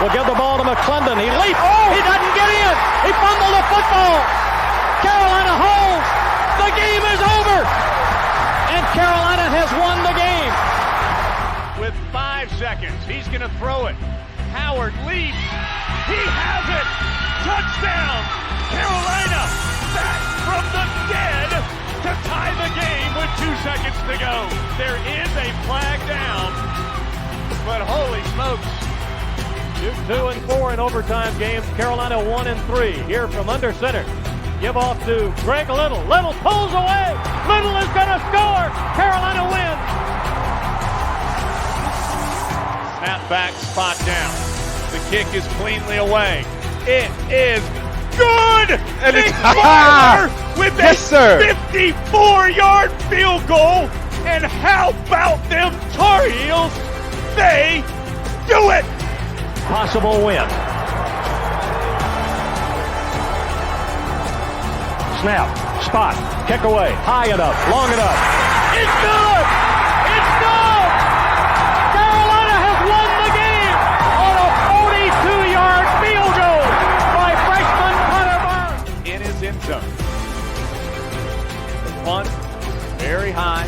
will give the ball to McClendon. He leaps. Oh! He doesn't get in. He fumbled the football. Carolina holds. The game is over. And Carolina has won the game. With 5 seconds, he's going to throw it. Howard leaps. He has it. Touchdown. Carolina back from the dead to tie the game with 2 seconds to go. There is a flag down, but holy smokes. 2 and 4 in overtime games. Carolina 1 and 3. Here from under center. Give off to Greg Little. Little pulls away. Little is going to score. Carolina wins. Snap back, spot down. The kick is cleanly away. It is good! And it's Farmer with a 54-yard field goal. And how about them Tar Heels? They do it! Possible win. Snap, spot, kick away, high enough, long enough. It's good! It's good! Carolina has won the game on a 42-yard field goal by freshman Hunter Burns. In his end zone. The punt, very high.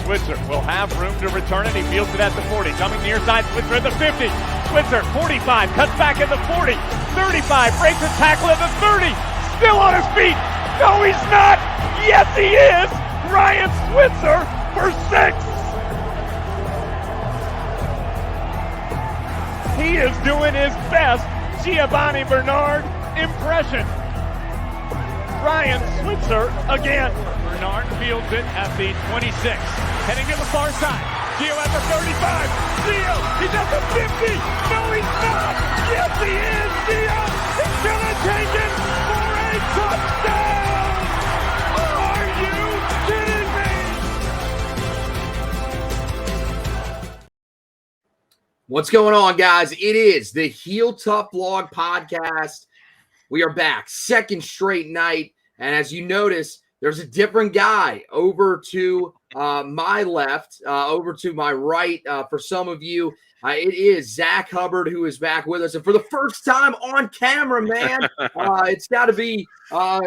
Switzer will have room to return it. He fields it at the 40. Coming near side, Switzer at the 50. Switzer, 45, cuts back at the 40. 35, breaks a tackle at the 30. Still on his feet. No, he's not. Yes, he is. Ryan Switzer for 6. He is doing his best Giovanni Bernard impression. Ryan Switzer again. Bernard fields it at the 26. Heading to the far side. Gio at the 35. Gio, he's at the 50. No, he's not. Yes, he is. Gio is going to take it for a touchdown. Are you kidding me? What's going on, guys? It is the Heel Tough Vlog podcast. We are back, second straight night. And as you notice, there's a different guy over to my left, over to my right. For some of you, it is Zack Hubbard who is back with us. And for the first time on camera, man, it's got to be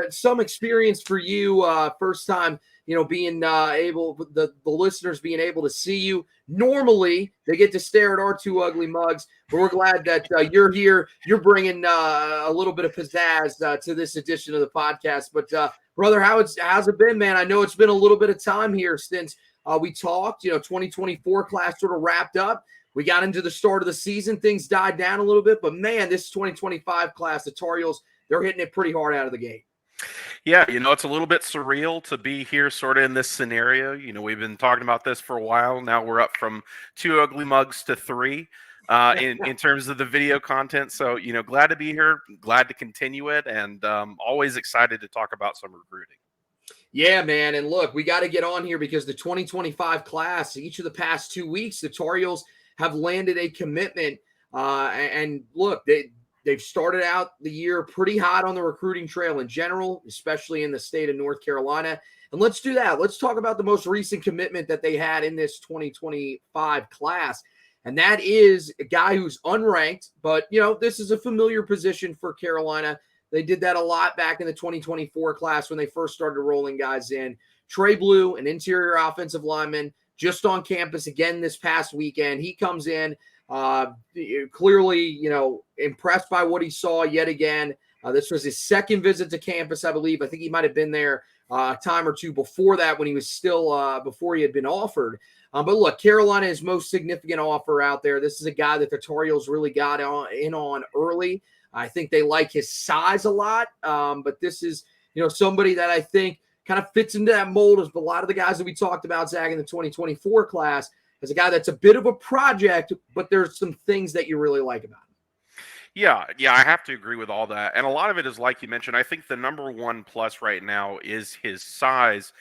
some experience for you. First time, being able, the listeners being able to see you. Normally, they get to stare at our two ugly mugs, but we're glad that you're here. You're bringing a little bit of pizzazz to this edition of the podcast. But, brother, how's it been, man? I know it's been a little bit of time here since we talked. 2024 class sort of wrapped up. We got into the start of the season. Things died down a little bit. But, man, this 2025 class, the Tar Heels, they're hitting it pretty hard out of the gate. Yeah, it's a little bit surreal to be here sort of in this scenario. We've been talking about this for a while. Now we're up from 2 ugly mugs to 3 in terms of the video content. So, glad to be here, glad to continue it, and always excited to talk about some recruiting. Yeah, man. And look, we got to get on here because the 2025 class, each of the past 2 weeks, the Tar Heels have landed a commitment. And look, they've started out the year pretty hot on the recruiting trail in general, especially in the state of North Carolina. And let's do that. Let's talk about the most recent commitment that they had in this 2025 class. And that is a guy who's unranked, but, this is a familiar position for Carolina. They did that a lot back in the 2024 class when they first started rolling guys in. Trey Blue, an interior offensive lineman, just on campus again this past weekend. He comes in. Clearly, impressed by what he saw yet again. This was his second visit to campus, I believe. I think he might have been there a time or two before that when he was still before he had been offered. But look, Carolina is most significant offer out there. This is a guy that the Tar Heels really got in on early. I think they like his size a lot. But this is, somebody that I think kind of fits into that mold of a lot of the guys that we talked about, Zack, in the 2024 class. As a guy that's a bit of a project, but there's some things that you really like about him. Yeah, I have to agree with all that. And a lot of it is, like you mentioned, I think the number one plus right now is his size.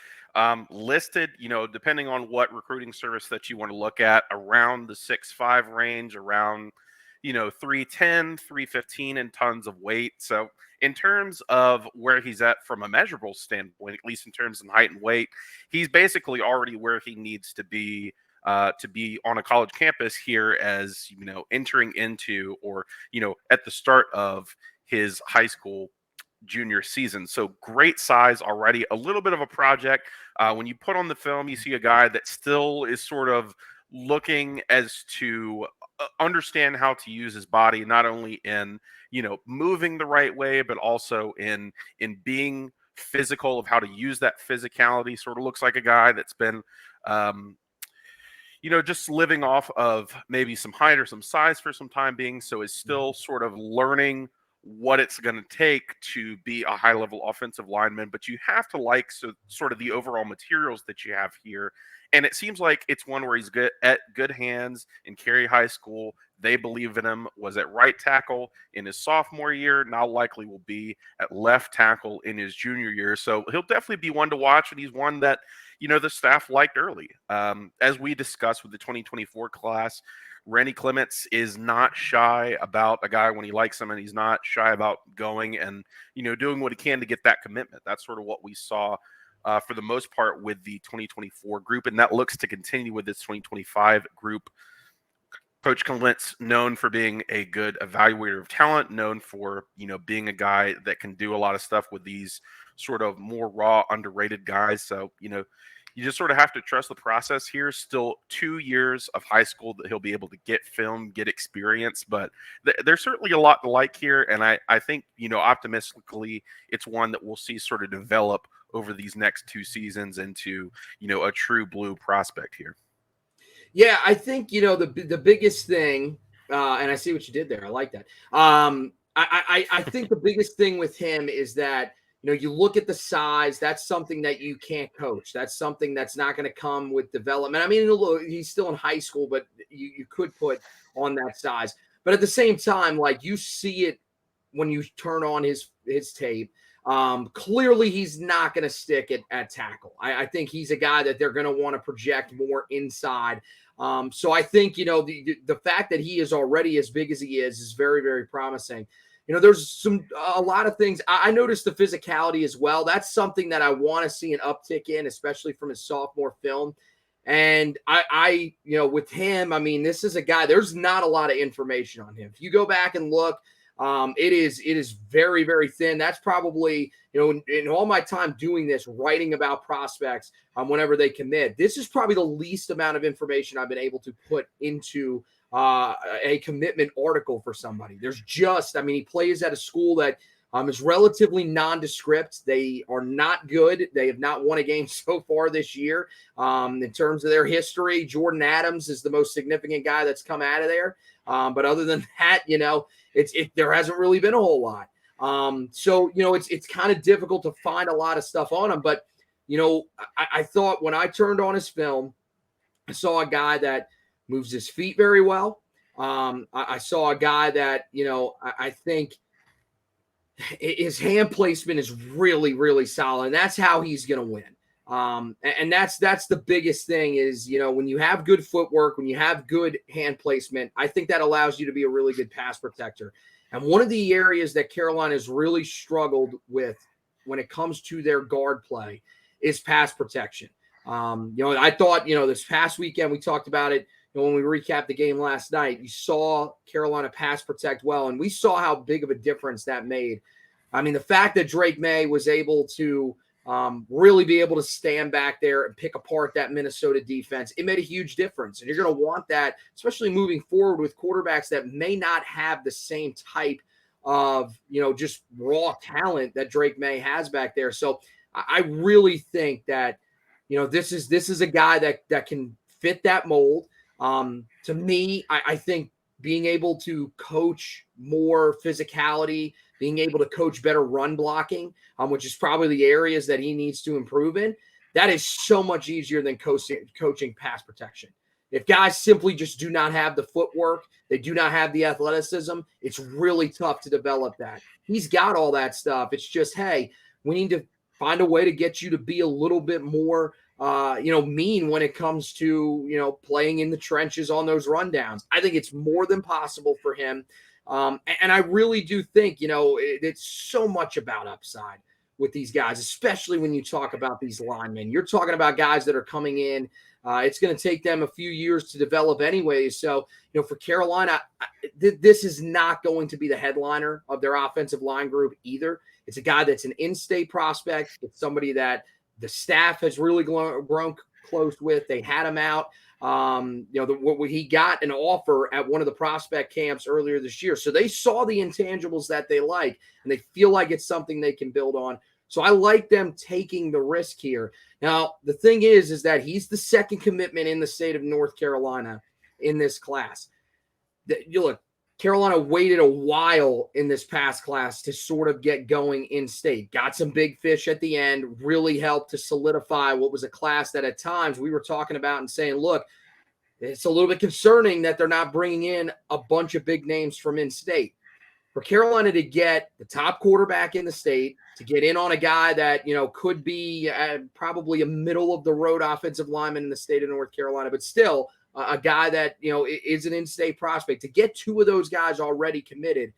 Listed, depending on what recruiting service that you want to look at, around the 6'5" range, around, 310, 315 and tons of weight. So in terms of where he's at from a measurable standpoint, at least in terms of height and weight, he's basically already where he needs to be to be on a college campus here as, entering into, or, at the start of his high school junior season. So great size already, a little bit of a project. When you put on the film, you see a guy that still is sort of looking as to understand how to use his body, not only in, moving the right way, but also in being physical, of how to use that physicality. Sort of looks like a guy that's been, just living off of maybe some height or some size for some time being, so is still sort of learning what it's going to take to be a high level offensive lineman. But you have to like sort of the overall materials that you have here. And it seems like it's one where he's good hands. In Cary High School, they believe in him. Was at right tackle in his sophomore year, now likely will be at left tackle in his junior year. So he'll definitely be one to watch, and he's one that, the staff liked early. As we discussed with the 2024 class, Randy Clements is not shy about a guy when he likes him, and he's not shy about going and, doing what he can to get that commitment. That's sort of what we saw for the most part with the 2024 group, and that looks to continue with this 2025 group. Coach Clements, known for being a good evaluator of talent, known for, being a guy that can do a lot of stuff with these sort of more raw, underrated guys. So, you just sort of have to trust the process here. Still 2 years of high school that he'll be able to get film, get experience, but there's certainly a lot to like here. And I think, optimistically, it's one that we'll see sort of develop over these next 2 seasons into, a true blue prospect here. Yeah, I think, the biggest thing, and I see what you did there. I like that. I think the biggest thing with him is that, you look at the size. That's something that you can't coach. That's something that's not going to come with development. I mean, he's still in high school, but you could put on that size. But at the same time, like, you see it when you turn on his tape. Clearly, he's not going to stick at tackle. I think he's a guy that they're going to want to project more inside. So I think, the fact that he is already as big as he is very, very promising. There's a lot of things. I noticed the physicality as well. That's something that I want to see an uptick in, especially from his sophomore film. And I with him, I mean, this is a guy, there's not a lot of information on him. If you go back and look, it is very, very thin. That's probably, in all my time doing this, writing about prospects whenever they commit, this is probably the least amount of information I've been able to put into a commitment article for somebody. He plays at a school that is relatively nondescript. They are not good. They have not won a game so far this year. In terms of their history, Jordan Adams is the most significant guy that's come out of there. But other than that, there hasn't really been a whole lot. So it's kind of difficult to find a lot of stuff on him. But I thought when I turned on his film, I saw a guy that moves his feet very well. I saw a guy that, I think his hand placement is really, really solid. And that's how he's going to win. And that's the biggest thing is, when you have good footwork, when you have good hand placement, I think that allows you to be a really good pass protector. And one of the areas that Carolina has really struggled with when it comes to their guard play is pass protection. I thought, this past weekend, we talked about it, when we recapped the game last night, you saw Carolina pass protect well, and we saw how big of a difference that made. I mean, the fact that Drake May was able to really be able to stand back there and pick apart that Minnesota defense, it made a huge difference. And you're going to want that, especially moving forward with quarterbacks that may not have the same type of, just raw talent that Drake May has back there. So I really think that, this is a guy that can fit that mold. To me, I think being able to coach more physicality, being able to coach better run blocking, which is probably the areas that he needs to improve in, that is so much easier than coaching pass protection. If guys simply just do not have the footwork, they do not have the athleticism, it's really tough to develop that. He's got all that stuff. It's just, hey, we need to find a way to get you to be a little bit more mean when it comes to, playing in the trenches on those rundowns. I think it's more than possible for him. And I really do think, it's so much about upside with these guys, especially when you talk about these linemen. You're talking about guys that are coming in. It's going to take them a few years to develop anyways. So, for Carolina, this is not going to be the headliner of their offensive line group either. It's a guy that's an in-state prospect. It's somebody that the staff has really grown close with. They had him out. He got an offer at one of the prospect camps earlier this year. So they saw the intangibles that they like, and they feel like it's something they can build on. So I like them taking the risk here. Now, the thing is that he's the second commitment in the state of North Carolina in this class. Look, Carolina waited a while in this past class to sort of get going in state. Got some big fish at the end, really helped to solidify what was a class that at times we were talking about and saying, look, it's a little bit concerning that they're not bringing in a bunch of big names from in-state. For Carolina to get the top quarterback in the state, to get in on a guy that, could be probably a middle-of-the-road offensive lineman in the state of North Carolina, but still a guy that, is an in-state prospect, to get two of those guys already committed,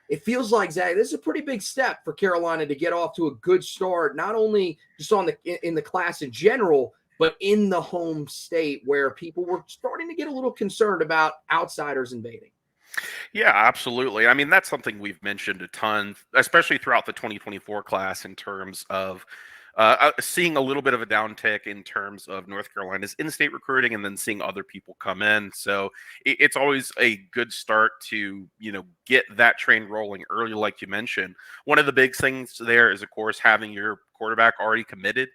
it feels like, Zack, this is a pretty big step for Carolina to get off to a good start, not only just in the class in general, but in the home state where people were starting to get a little concerned about outsiders invading. Yeah, absolutely. I mean, that's something we've mentioned a ton, especially throughout the 2024 class in terms of seeing a little bit of a downtick in terms of North Carolina's in-state recruiting and then seeing other people come in. So it's always a good start to, get that train rolling early, like you mentioned. One of the big things there is, of course, having your quarterback already committed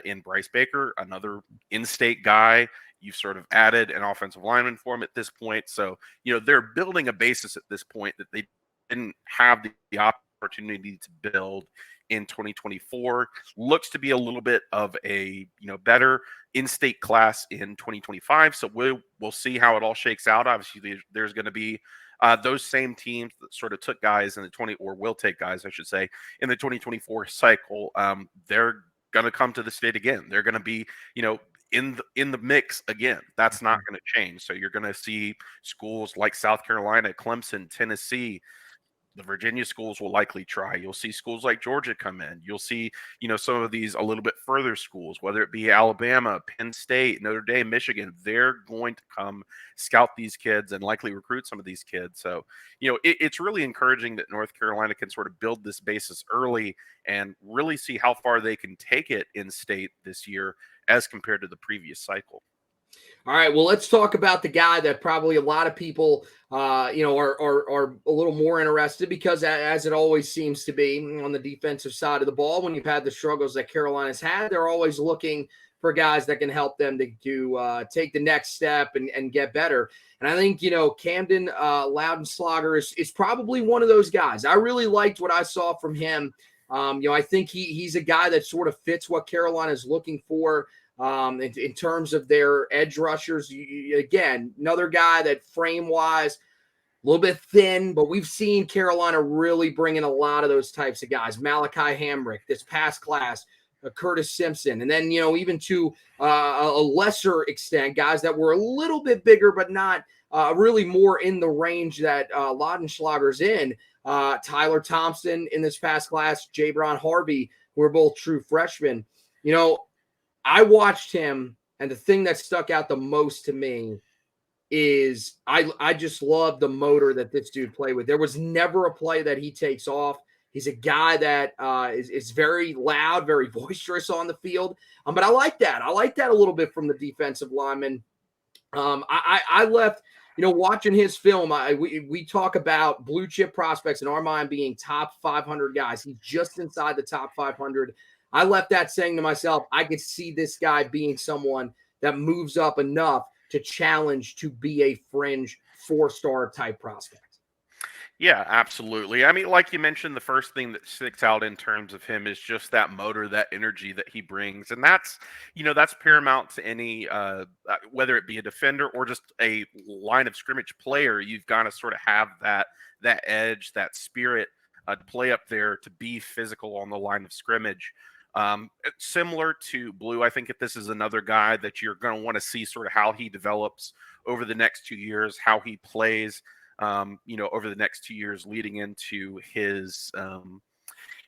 in Bryce Baker, another in-state guy. You've sort of added an offensive lineman for him at this point. So, they're building a basis at this point that they didn't have the opportunity to build in 2024. Looks to be a little bit of a, better in-state class in 2025. So we'll see how it all shakes out. Obviously, there's going to be those same teams that sort of took guys in the will take guys, I should say, in the 2024 cycle. They're going to come to the state again. They're going to be, in the mix again. That's not going to change. So you're going to see schools like South Carolina, Clemson, Tennessee. The Virginia schools will likely try. You'll see schools like Georgia come in. You'll see, some of these a little bit further schools, whether it be Alabama, Penn State, Notre Dame, Michigan. They're going to come scout these kids and likely recruit some of these kids. So, it's really encouraging that North Carolina can sort of build this basis early and really see how far they can take it in state this year as compared to the previous cycle. All right, well, let's talk about the guy that probably a lot of people, are a little more interested, because as it always seems to be on the defensive side of the ball, when you've had the struggles that Carolina's had, they're always looking for guys that can help them to take the next step and get better. And I think, Kamden Laudenslager is probably one of those guys. I really liked what I saw from him. I think he's a guy that sort of fits what Carolina's looking for. In terms of their edge rushers, again, another guy that frame-wise, a little bit thin, but we've seen Carolina really bring in a lot of those types of guys. Malachi Hamrick, this past class, Curtis Simpson, and then, even to a lesser extent, guys that were a little bit bigger, but not really more in the range that Laudenslager's in. Tyler Thompson in this past class, Jabron Harvey, who are both true freshmen. I watched him, and the thing that stuck out the most to me is I just love the motor that this dude played with. There was never a play that he takes off. He's a guy that is very loud, very boisterous on the field. But I like that. I like that a little bit from the defensive lineman. I left, watching his film, we talk about blue chip prospects in our mind being top 500 guys. He's just inside the top 500. I left that saying to myself, I could see this guy being someone that moves up enough to challenge to be a fringe 4-star type prospect. Yeah, absolutely. I mean, like you mentioned, the first thing that sticks out in terms of him is just that motor, that energy that he brings. And that's paramount to any, whether it be a defender or just a line of scrimmage player. You've got to sort of have that edge, that spirit to play up there, to be physical on the line of scrimmage. Similar to Blue, I think if this is another guy that you're going to want to see sort of how he develops over the next 2 years, how he plays, over the next 2 years leading into his,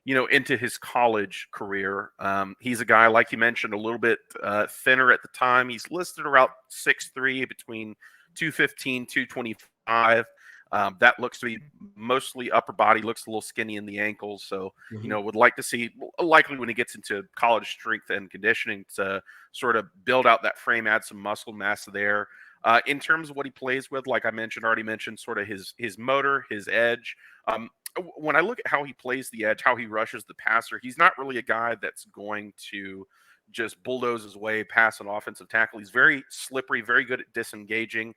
into his college career. He's a guy, like you mentioned, a little bit thinner at the time. He's listed around 6'3", between 215, 225. That looks to be mostly upper body, looks a little skinny in the ankles. So, would like to see, likely when he gets into college strength and conditioning, to sort of build out that frame, add some muscle mass there. In terms of what he plays with, like I already mentioned, sort of his motor, his edge. When I look at how he plays the edge, how he rushes the passer, he's not really a guy that's going to just bulldoze his way past an offensive tackle. He's very slippery, very good at disengaging.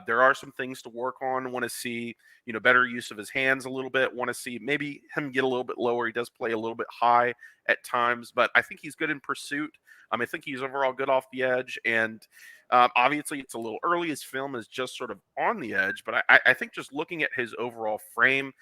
There are some things to work on. Want to see, better use of his hands a little bit. Want to see maybe him get a little bit lower. He does play a little bit high at times, but I think he's good in pursuit. I think he's overall good off the edge. And obviously, it's a little early. His film is just sort of on the edge, but I think just looking at his overall frame,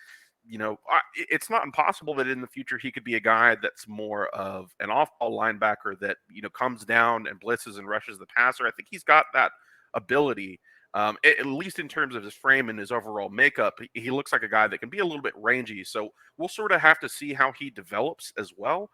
it's not impossible that in the future he could be a guy that's more of an off-ball linebacker that, comes down and blitzes and rushes the passer. I think he's got that ability, at least in terms of his frame and his overall makeup. He looks like a guy that can be a little bit rangy. So we'll sort of have to see how he develops as well,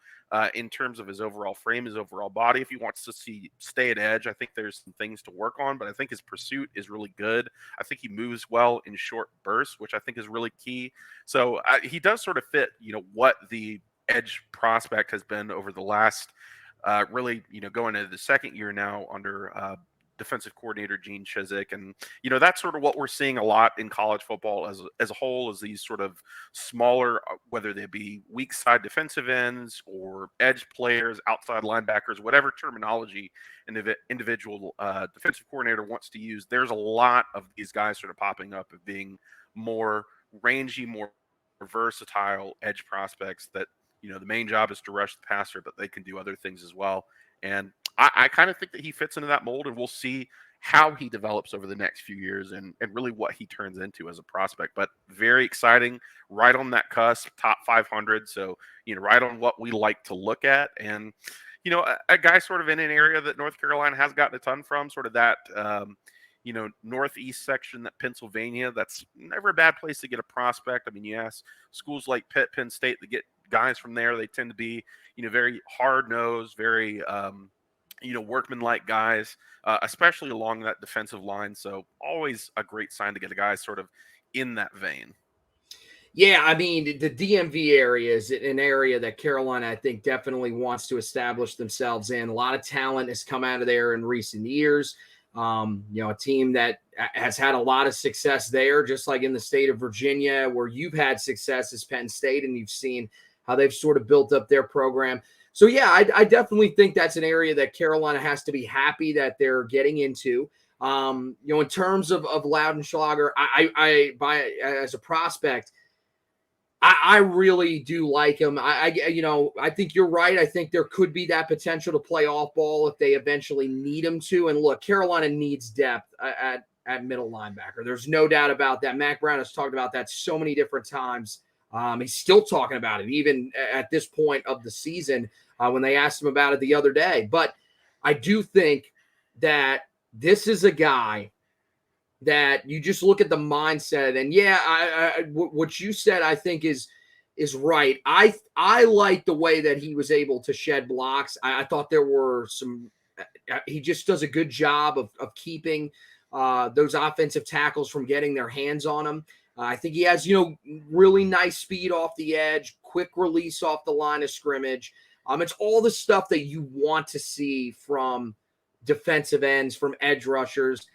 in terms of his overall frame, his overall body. If he wants to stay at edge, I think there's some things to work on, but I think his pursuit is really good. I think he moves well in short bursts, which I think is really key. So he does sort of fit, what the edge prospect has been over the last, really, going into the second year now under defensive coordinator Gene Chizik. And, that's sort of what we're seeing a lot in college football as a whole, is these sort of smaller, whether they be weak side defensive ends or edge players, outside linebackers, whatever terminology an individual defensive coordinator wants to use. There's a lot of these guys sort of popping up of being more rangy, more versatile edge prospects that, the main job is to rush the passer, but they can do other things as well. And I kind of think that he fits into that mold, and we'll see how he develops over the next few years and really what he turns into as a prospect. But very exciting, right on that cusp, top 500. So, right on what we like to look at. And, a guy sort of in an area that North Carolina has gotten a ton from, sort of that, northeast section, that Pennsylvania, that's never a bad place to get a prospect. You ask schools like Pitt, Penn State, that get guys from there, they tend to be, very hard-nosed, very, workman-like guys, especially along that defensive line. So always a great sign to get a guy sort of in that vein. Yeah, the DMV area is an area that Carolina, I think, definitely wants to establish themselves in. A lot of talent has come out of there in recent years. A team that has had a lot of success there, just like in the state of Virginia, where you've had success as Penn State, and you've seen how they've sort of built up their program. So, yeah, I definitely think that's an area that Carolina has to be happy that they're getting into. In terms of Laudenslager, I as a prospect, I really do like him. I think you're right. I think there could be that potential to play off ball if they eventually need him to. And look, Carolina needs depth at middle linebacker. There's no doubt about that. Mac Brown has talked about that so many different times. He's still talking about it, even at this point of the season, when they asked him about it the other day. But I do think that this is a guy that you just look at the mindset, and what you said, I think is right. I like the way that he was able to shed blocks. I thought there were some. He just does a good job of keeping those offensive tackles from getting their hands on him. I think he has, really nice speed off the edge, quick release off the line of scrimmage. It's all the stuff that you want to see from defensive ends, from edge rushers.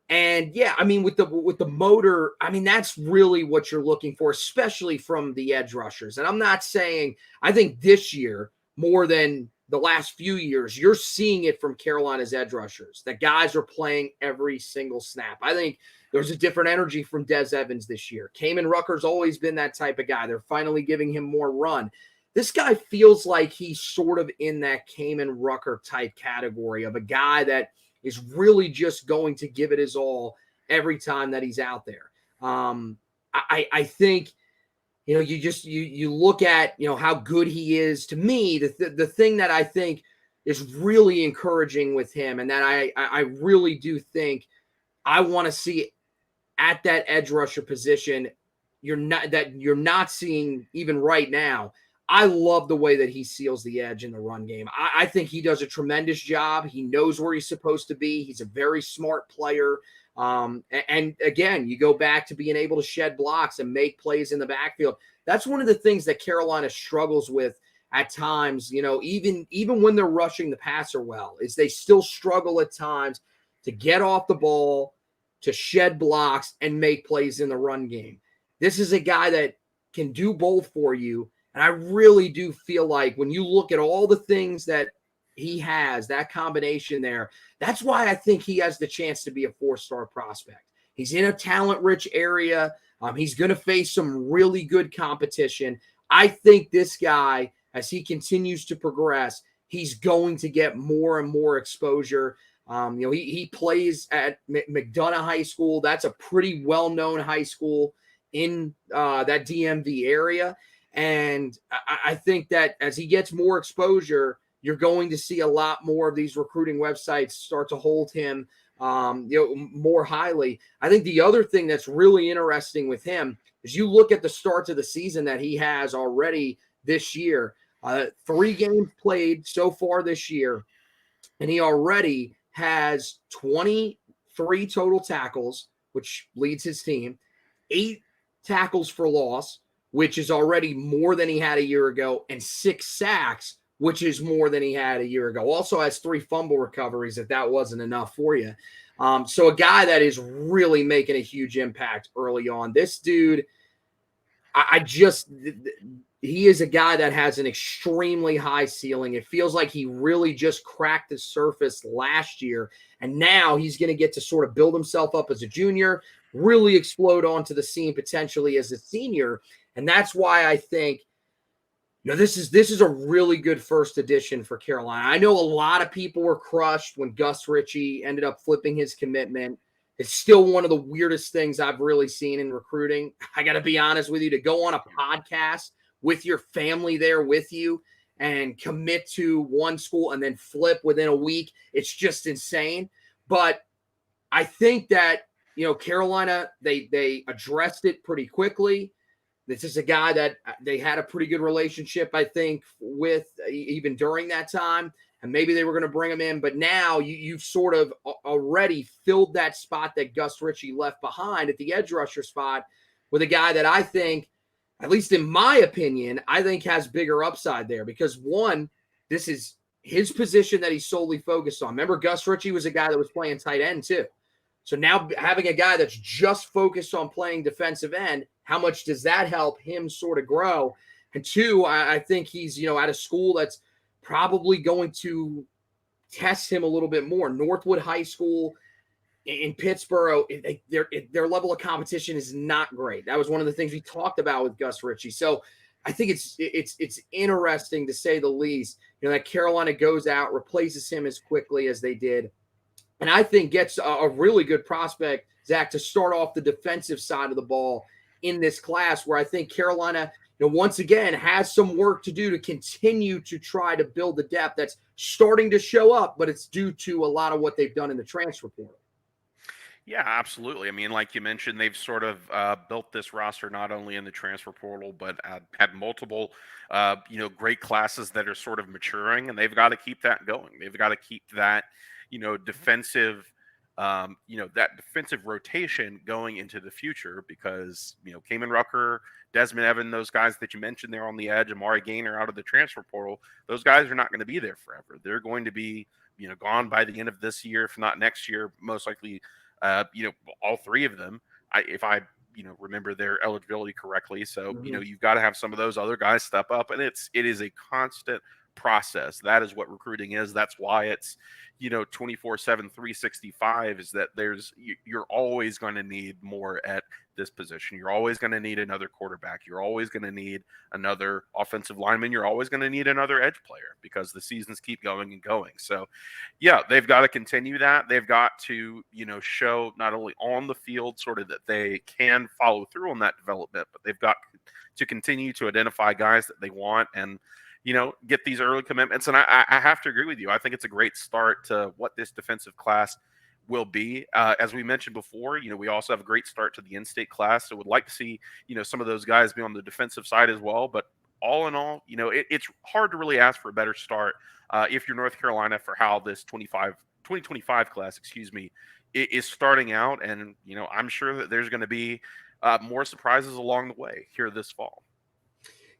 And with the motor, that's really what you're looking for, especially from the edge rushers. And I'm not saying, I think this year, more than the last few years, you're seeing it from Carolina's edge rushers, that guys are playing every single snap. I think there's a different energy from Des Evans this year. Kamen Rucker's always been that type of guy. They're finally giving him more run. This guy feels like he's sort of in that Kamen Rucker type category of a guy that is really just going to give it his all every time that he's out there. I think, you look at, how good he is. To me, the thing that I think is really encouraging with him, and that I really do think I want to see at that edge rusher position, you're not seeing even right now. I love the way that he seals the edge in the run game. I think he does a tremendous job. He knows where he's supposed to be. He's a very smart player. And again, you go back to being able to shed blocks and make plays in the backfield. That's one of the things that Carolina struggles with at times, even when they're rushing the passer well, is they still struggle at times to get off the ball, to shed blocks, and make plays in the run game. This is a guy that can do both for you. And I really do feel like when you look at all the things that he has, that combination there, that's why I think he has the chance to be a 4-star prospect. He's in a talent-rich area. He's going to face some really good competition. I think this guy, as he continues to progress, he's going to get more and more exposure. He plays at McDonough High School. That's a pretty well-known high school in that DMV area. And I think that as he gets more exposure, you're going to see a lot more of these recruiting websites start to hold him more highly. I think the other thing that's really interesting with him is you look at the starts of the season that he has already this year. 3 games played so far this year, and he already has 23 total tackles, which leads his team, 8 tackles for loss, which is already more than he had a year ago, and 6 sacks, which is more than he had a year ago. Also has 3 fumble recoveries if that wasn't enough for you. So a guy that is really making a huge impact early on. This dude, he is a guy that has an extremely high ceiling. It feels like he really just cracked the surface last year, and now he's going to get to sort of build himself up as a junior, really explode onto the scene potentially as a senior. And that's why I think, this is a really good first edition for Carolina. I know a lot of people were crushed when Gus Ritchie ended up flipping his commitment. It's still one of the weirdest things I've really seen in recruiting. I got to be honest with you, to go on a podcast with your family there with you and commit to one school and then flip within a week, it's just insane. But I think that, Carolina, they addressed it pretty quickly. This is a guy that they had a pretty good relationship, I think, with even during that time. And maybe they were going to bring him in. But now you've sort of already filled that spot that Gus Ritchie left behind at the edge rusher spot with a guy that I think, at least in my opinion, I think has bigger upside there. Because, one, this is his position that he's solely focused on. Remember, Gus Ritchie was a guy that was playing tight end too. So now having a guy that's just focused on playing defensive end, how much does that help him sort of grow? And 2, I think he's, at a school that's probably going to test him a little bit more. Northwood High School in Pittsburgh, their level of competition is not great. That was one of the things we talked about with Gus Ritchie. So I think it's interesting, to say the least, that Carolina goes out, replaces him as quickly as they did. And I think gets a really good prospect, Zach, to start off the defensive side of the ball in this class, where I think Carolina, once again, has some work to do to continue to try to build the depth that's starting to show up, but it's due to a lot of what they've done in the transfer portal. Yeah, absolutely. I mean, like you mentioned, they've sort of built this roster not only in the transfer portal, but had multiple, great classes that are sort of maturing, and they've got to keep that going. They've got to keep that, defensive, that defensive rotation going into the future, because, Kamen Rucker, Desmond Evan, those guys that you mentioned there on the edge, Amari Gaynor out of the transfer portal, those guys are not going to be there forever. They're going to be, gone by the end of this year, if not next year, most likely. All 3 of them, if I remember their eligibility correctly. So, you've got to have some of those other guys step up, and it is a constant process. That is what recruiting is. That's why it's, 24/7, 365, is that you're always going to need more at this position. You're always going to need another quarterback. You're always going to need another offensive lineman. You're always going to need another edge player, because the seasons keep going and going. So yeah, they've got to continue that. They've got to, show not only on the field sort of that they can follow through on that development, but they've got to continue to identify guys that they want and, get these early commitments. And I have to agree with you. I think it's a great start to what this defensive class will be. As we mentioned before, we also have a great start to the in-state class. So would like to see, some of those guys be on the defensive side as well. But all in all, it's hard to really ask for a better start if you're North Carolina for how this 2025 class, is starting out. And, I'm sure that there's going to be more surprises along the way here this fall.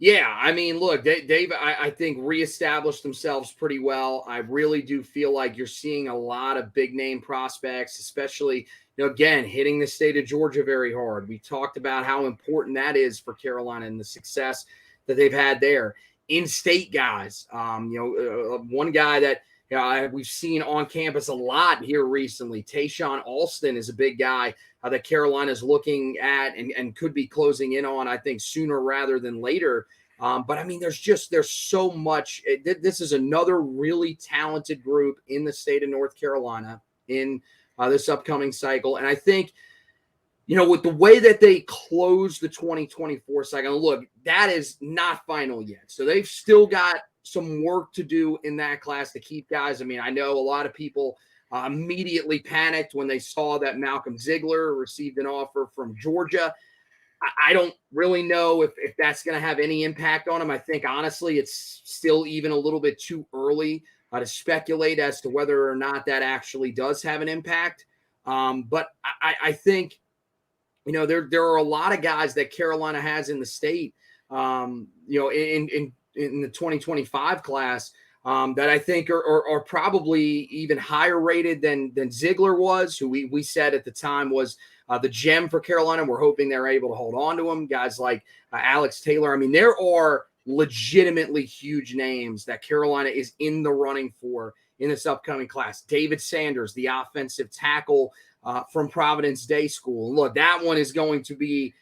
Yeah, I mean, look, they've, I think, reestablished themselves pretty well. I really do feel like you're seeing a lot of big name prospects, especially, again, hitting the state of Georgia very hard. We talked about how important that is for Carolina and the success that they've had there. In-state guys, one guy that we've seen on campus a lot here recently, Tayshawn Alston, is a big guy that Carolina is looking at and could be closing in on, I think, sooner rather than later. But I mean, there's so much. This is another really talented group in the state of North Carolina in this upcoming cycle. And I think, with the way that they close the 2024 cycle, look, that is not final yet. So they've still got some work to do in that class to keep guys. I mean, I know a lot of people immediately panicked when they saw that Malcolm Ziegler received an offer from Georgia. I don't really know if that's going to have any impact on him. I think, honestly, it's still even a little bit too early to speculate as to whether or not that actually does have an impact. But I think, there are a lot of guys that Carolina has in the state, in the 2025 class that I think are probably even higher rated than Ziegler was, who we said at the time was the gem for Carolina. We're hoping they're able to hold on to him. Guys like Alex Taylor. I mean, there are legitimately huge names that Carolina is in the running for in this upcoming class. David Sanders, the offensive tackle from Providence Day School. And look, that one is going to be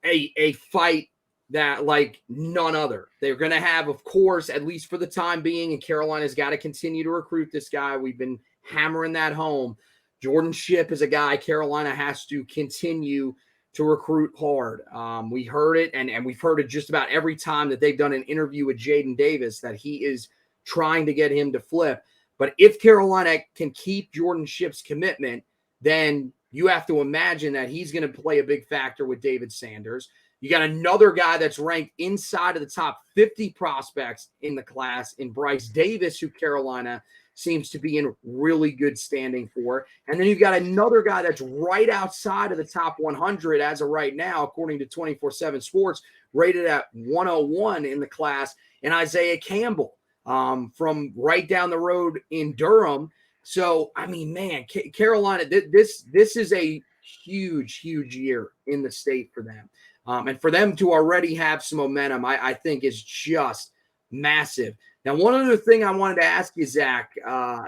a fight that like none other. They're going to have, of course, at least for the time being, and Carolina's got to continue to recruit this guy. We've been hammering that home. Jordan Shipp is a guy Carolina has to continue to recruit hard. We heard it, and we've heard it just about every time that they've done an interview with Jaden Davis that he is trying to get him to flip. But if Carolina can keep Jordan Shipp's commitment, then you have to imagine that he's going to play a big factor with David Sanders. You got another guy that's ranked inside of the top 50 prospects in the class in Bryce Davis, who Carolina seems to be in really good standing for. And then you've got another guy that's right outside of the top 100 as of right now, according to 24/7 Sports, rated at 101 in the class, and Isaiah Campbell from right down the road in Durham. So, I mean, man, Carolina, this is a huge, huge year in the state for them. And for them to already have some momentum, I think is just massive. Now, one other thing I wanted to ask you, Zach,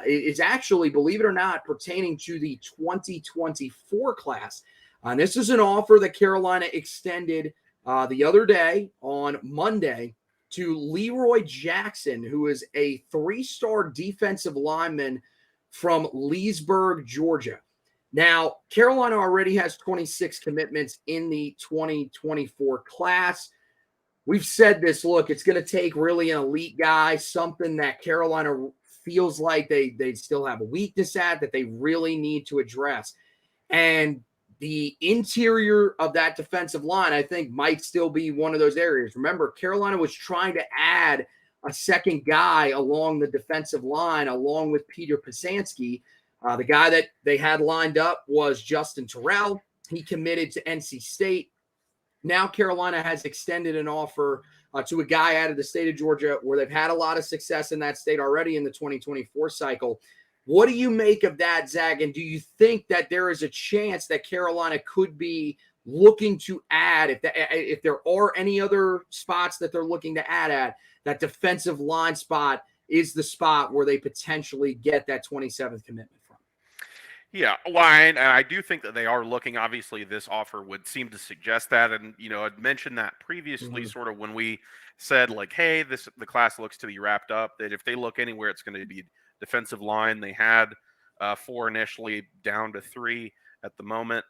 is actually, believe it or not, pertaining to the 2024 class. And this is an offer that Carolina extended the other day on Monday to Leroy Jackson, who is a 3-star defensive lineman from Leesburg, Georgia. Now, Carolina already has 26 commitments in the 2024 class. We've said this, look, it's going to take really an elite guy, something that Carolina feels like they still have a weakness at, that they really need to address. And the interior of that defensive line, I think, might still be one of those areas. Remember, Carolina was trying to add a second guy along the defensive line, along with Peter Pisanski. The guy that they had lined up was Justin Terrell. He committed to NC State. Now Carolina has extended an offer to a guy out of the state of Georgia where they've had a lot of success in that state already in the 2024 cycle. What do you make of that, Zack? And do you think that there is a chance that Carolina could be looking to add, if there are any other spots that they're looking to add at, that defensive line spot is the spot where they potentially get that 27th commitment from? Yeah, well, and I do think that they are looking. Obviously, this offer would seem to suggest that, and I'd mentioned that previously, sort of when we said like, "Hey, the class looks to be wrapped up." That if they look anywhere, it's going to be defensive line. They had 4 initially, down to 3 at the moment.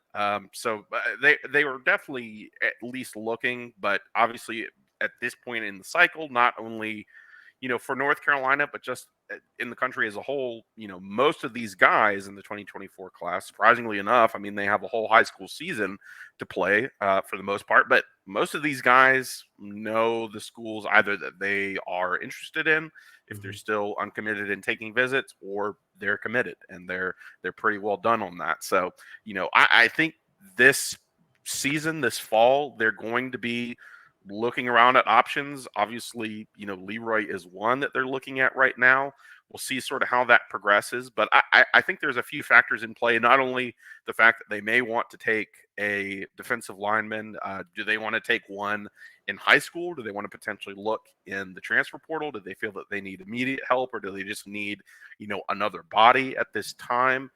So they were definitely at least looking, but obviously at this point in the cycle, not only for North Carolina, but just in the country as a whole, most of these guys in the 2024 class, surprisingly enough, I mean, they have a whole high school season to play for the most part, but most of these guys know the schools either that they are interested in, if they're still uncommitted and taking visits, or they're committed and they're pretty well done on that. So, I think this season, this fall, they're going to be looking around at options. Obviously, Leroy is one that they're looking at right now. We'll see sort of how that progresses. But I think there's a few factors in play. Not only the fact that they may want to take a defensive lineman. Do they want to take one in high school? Do they want to potentially look in the transfer portal? Do they feel that they need immediate help, or do they just need, another body at this time?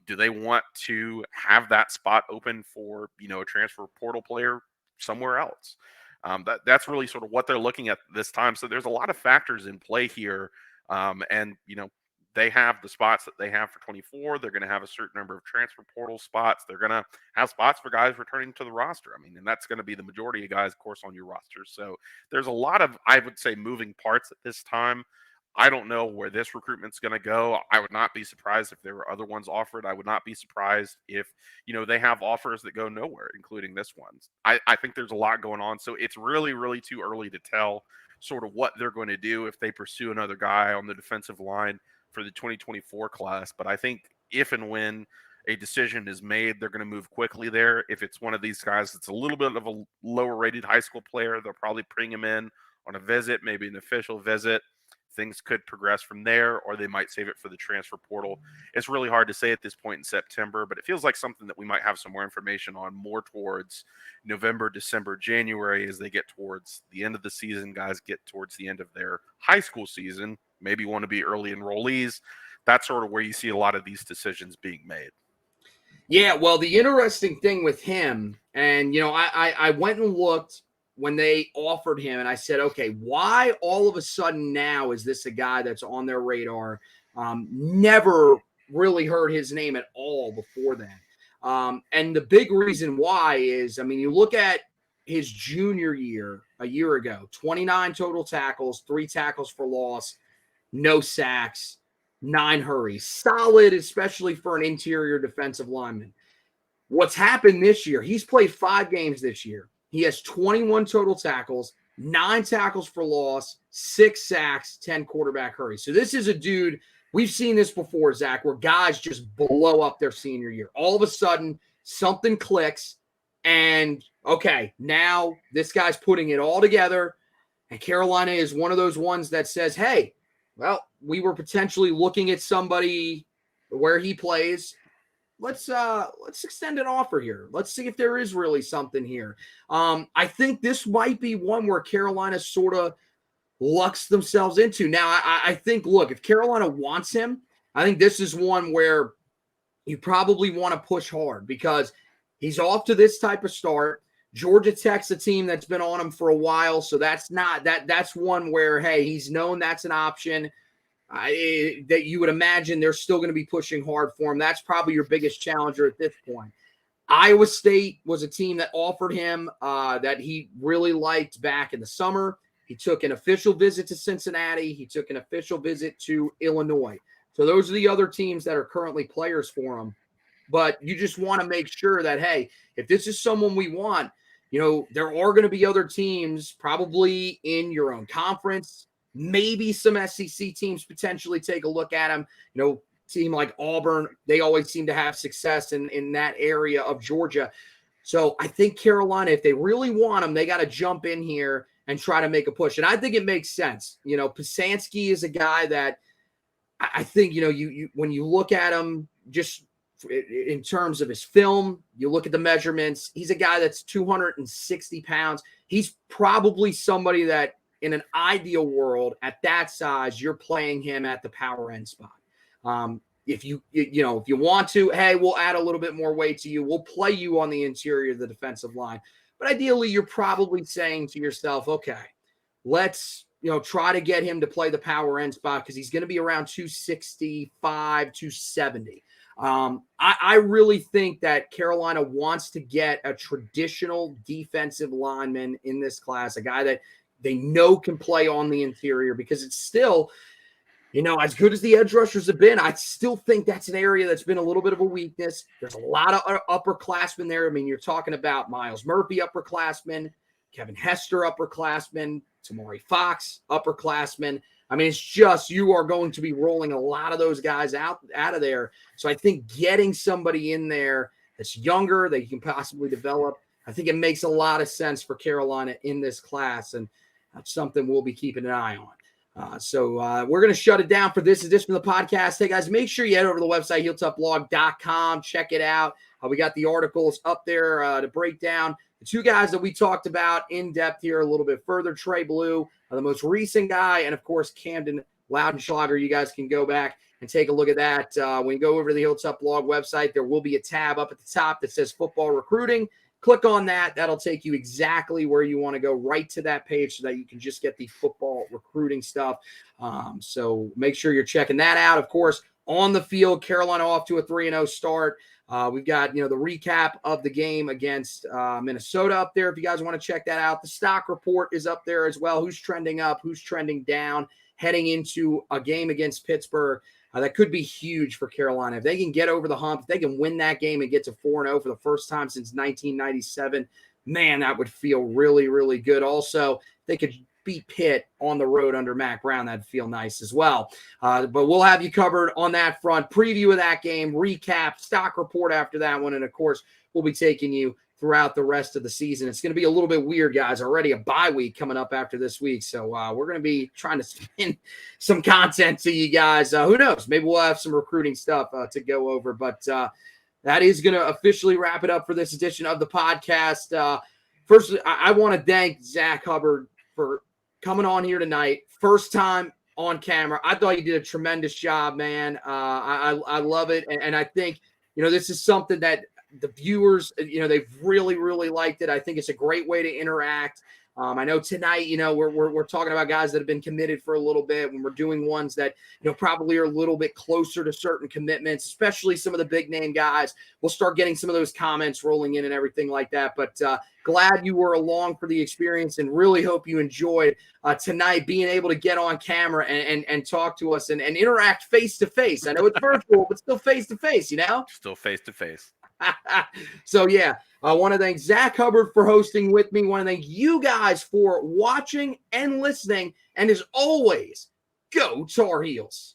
Do they want to have that spot open for, a transfer portal player somewhere else? That's really sort of what they're looking at this time. So there's a lot of factors in play here. And they have the spots that they have for 24. They're going to have a certain number of transfer portal spots. They're going to have spots for guys returning to the roster. I mean, and that's going to be the majority of guys, of course, on your roster. So there's a lot of, I would say, moving parts at this time. I don't know where this recruitment's going to go. I would not be surprised if there were other ones offered. I would not be surprised if, they have offers that go nowhere, including this one. I think there's a lot going on. So it's really, really too early to tell sort of what they're going to do if they pursue another guy on the defensive line for the 2024 class. But I think if and when a decision is made, they're going to move quickly there. If it's one of these guys that's a little bit of a lower rated high school player, they'll probably bring him in on a visit, maybe an official visit. Things could progress from there, or they might save it for the transfer portal. It's really hard to say at this point in September, but it feels like something that we might have some more information on more towards November, December, January, as they get towards the end of the season. Guys get towards the end of their high school season, maybe want to be early enrollees. That's sort of where you see a lot of these decisions being made. Yeah, well, the interesting thing with him, and, I went and looked when they offered him, and I said, okay, why all of a sudden now is this a guy that's on their radar? Never really heard his name at all before then. And the big reason why is, I mean, you look at his junior year a year ago, 29 total tackles, 3 tackles for loss, no sacks, 9 hurries. Solid, especially for an interior defensive lineman. What's happened this year, he's played 5 games this year. He has 21 total tackles, 9 tackles for loss, 6 sacks, 10 quarterback hurries. So this is a dude, we've seen this before, Zach, where guys just blow up their senior year. All of a sudden, something clicks, and okay, now this guy's putting it all together, and Carolina is one of those ones that says, hey, well, we were potentially looking at somebody where he plays. Let's extend an offer here. Let's see if there is really something here. I think this might be one where Carolina sort of lucks themselves into. Now, I think, look, if Carolina wants him, I think this is one where you probably want to push hard because he's off to this type of start. Georgia Tech's a team that's been on him for a while, so that's one where, hey, he's known that's an option. That you would imagine they're still going to be pushing hard for him. That's probably your biggest challenger at this point. Iowa State was a team that offered him that he really liked back in the summer. He took an official visit to Cincinnati. He took an official visit to Illinois. So those are the other teams that are currently players for him. But you just want to make sure that, hey, if this is someone we want, there are going to be other teams probably in your own conference. Maybe some SEC teams potentially take a look at him. Team like Auburn, they always seem to have success in that area of Georgia. So I think Carolina, if they really want him, they got to jump in here and try to make a push. And I think it makes sense. Pasansky is a guy that I think, you when you look at him just in terms of his film, you look at the measurements, he's a guy that's 260 pounds. He's probably somebody that, in an ideal world, at that size, you're playing him at the power end spot. If you want to, hey, we'll add a little bit more weight to you. We'll play you on the interior of the defensive line. But ideally, you're probably saying to yourself, okay, let's try to get him to play the power end spot because he's going to be around 265, 270. I really think that Carolina wants to get a traditional defensive lineman in this class, a guy that they know can play on the interior, because it's still, as good as the edge rushers have been, I still think that's an area that's been a little bit of a weakness. There's a lot of upperclassmen there. I mean, you're talking about Miles Murphy, upperclassmen, Kevin Hester, upperclassmen, Tamari Fox, upperclassmen. I mean, it's just, you are going to be rolling a lot of those guys out of there. So I think getting somebody in there that's younger, that you can possibly develop, I think it makes a lot of sense for Carolina in this class, and that's something we'll be keeping an eye on. So we're going to shut it down for this edition of the podcast. Hey, guys, make sure you head over to the website, heeltoughblog.com. Check it out. We got the articles up there to break down the two guys that we talked about in depth here a little bit further. Trey Blue, the most recent guy, and, of course, Kamden Laudenslager. You guys can go back and take a look at that. When you go over to the Heel Tough Blog website, there will be a tab up at the top that says football recruiting. Click on that. That'll take you exactly where you want to go, right to that page, so that you can just get the football recruiting stuff. So make sure you're checking that out. Of course, on the field, Carolina off to a 3-0 start. We've got, the recap of the game against Minnesota up there, if you guys want to check that out. The stock report is up there as well. Who's trending up, who's trending down, heading into a game against Pittsburgh. That could be huge for Carolina. If they can get over the hump, if they can win that game and get to 4-0 for the first time since 1997, man, that would feel really, really good. Also, if they could beat Pitt on the road under Mac Brown, that'd feel nice as well. But we'll have you covered on that front. Preview of that game, recap, stock report after that one, and, of course, we'll be taking you throughout the rest of the season. It's going to be a little bit weird, guys. Already a bye week coming up after this week. So we're going to be trying to spin some content to you guys. Who knows? Maybe we'll have some recruiting stuff to go over. But that is going to officially wrap it up for this edition of the podcast. First, I want to thank Zack Hubbard for coming on here tonight. First time on camera. I thought you did a tremendous job, man. I love it. And I think, this is something that the viewers, they've really, really liked it. I think it's a great way to interact. I know tonight, we're talking about guys that have been committed for a little bit, when we're doing ones that, probably are a little bit closer to certain commitments, especially some of the big name guys. We'll start getting some of those comments rolling in and everything like that. But glad you were along for the experience, and really hope you enjoyed tonight being able to get on camera and talk to us and interact face to face. I know it's virtual, but still face to face, Still face to face. So, yeah, I want to thank Zack Hubbard for hosting with me. I want to thank you guys for watching and listening. And as always, go Tar Heels.